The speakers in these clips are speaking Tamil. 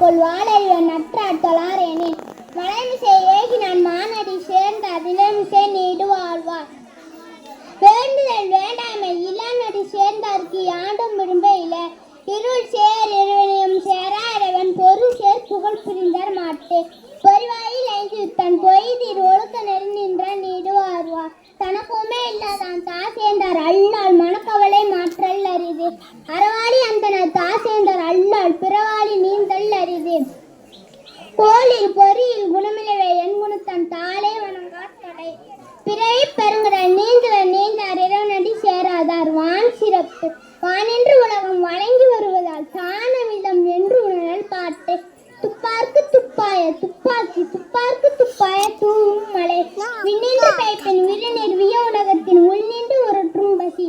கொள் வாழறிவன் நற்றார் தொழாரேனே. மலைமிசை ஏகி நான் மானடி சேர்ந்த அதிலமிசை நீடு வாழ்வார். வேண்டுதல் வேண்டாமை இளநடி சேர்ந்தார்க்கு ஆண்டும் விரும்ப இல. இருள் சேர் இருவனையும் சேரா இறைவன் பொருள் சேர் புகழ் புரிந்தார் மாட்டே. பொறிவாயில் ஐந்து தன் பொய்தீர் ஒழுக்க நெருநின்ற நீடு வாழ்வார். தனக்குமே இல்லாதான் தாசேந்தார் அல்லால் மனக்கவலை மாற்றல் அரிது. அறவாளி அந்தனர் தாசேந்தார் அல்லால் பிறவாளி நீந்தல் அரிது. கோளில் பொறியில் குணமிலவே என் குணத்தன் தாளே வணங்காத்தடை. பிறவி பெருங்கடல் நீந்துவர் நீந்தார் இறைவனடி சேராதார். வான் சிறப்பு வானென்று உலகம் வழங்கி வருவதால் தானவிதம் என்று உணரல் பாட்டு. துப்பார்க்கு துப்பாய துப்பாக்கி துப்பார்க்கு துப்பாய தூவும் மலை. விண்ணின்று பெய்ப்பின் விருநீர் விய உலகத்தின் உள்நின்று உருற்றும் பசி.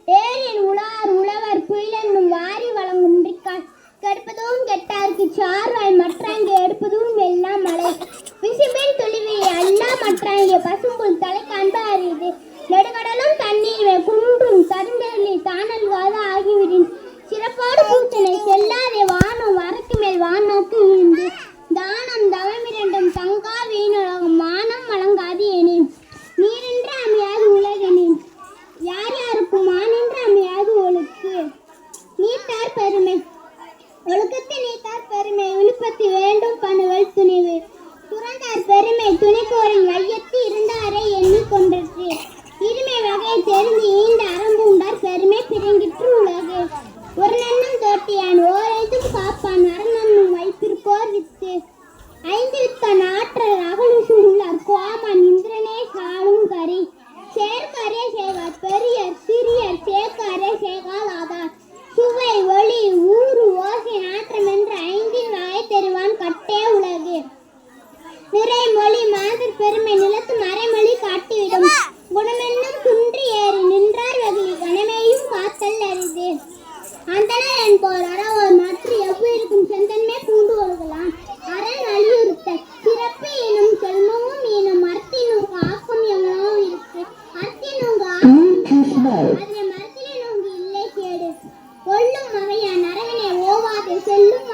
ஏரில் உலார் உழவர் புயலென்னும் வாரி வழங்கும் பிக்கால். கெடுப்பதும் கெட்டார்க்கு சார்வாய் மற்றாங்கே எடுப்பதும் எல்லாம் மலை. விசும்பின் துளிவியை அல்லா மற்றாங்கே பசும்புல் தலை காண்ப அறியுது. நெடுகடலும் தண்ணீர் குன்றும் தருந்தெழி தானல்வாத ஆகிவிடின். சிறப்பாடு பூச்சனை செல்லாதே வானம் வரக்கு மேல் வானோக்கு விழுந்து. தானம் தவமிரண்டும் தங்கா வீணுலகம் மானம் வழங்காது எனேன். நீரென்று அமையாது உலகனேன் யார் யாருக்கும் மானின்று அமையாது ஒழுக்கு. நீத்தார் பெருமை ஒழுக்கத்தை நீத்தார் பெருமை விழுப்பத்தி வேண்டும் பணுவல் துணிவு. துறந்தார் பெருமை துணைக்கோரின் வையத்து இருந்தாரை எண்ணி கொண்டற்று. இருமை வகை தெரிந்து ஈந்த அறம்பூண்டார் பெருமை பிறங்கிற்று உலகு. ஒரு நன்னும் தோட்டியான் ஓரைதும் காப்பான் அறநன்னும் வைத்திருப்போர் வித்து. ஐந்து வித்தான் ஆற்றல் அகலுசு உள்ளார் கோமான் இந்திரனே சாலும் கரி. சேர்க்காரே சேகார் பெரியர் சிறியர் சேர்க்காரே சேகால் ஆதார். சுவை ஒளி ஊறு ஓசை நாற்றம் என்று ஐந்தின் வாயை தெரிவான் கட்டே உலகு. நிறை மொழி மாதர் பெருமை நிலத்து மறைமொழி காட்டிவிடும். குணமென்னும் குன்றி ஏறி நின்றார் வெகுளி கணமேயும் காத்தல் அரிது. அந்தனர் என்போர் அறவோர் மற்ற எவ்விருக்கும் செந்தன்மை பூண்டு ஒழுகலாம். அரண் வலியுறுத்த சிறப்பு எனும் செல்வமும் எனும் மரத்தினூங்க ஆக்கம் எவ்வளோ இருக்கு. அத்தினூங்க அதில் மரத்திலே நோங்கு இல்லை கேடு. கொள்ளும் வகையான் நரவினை ஓவாது செல்லும்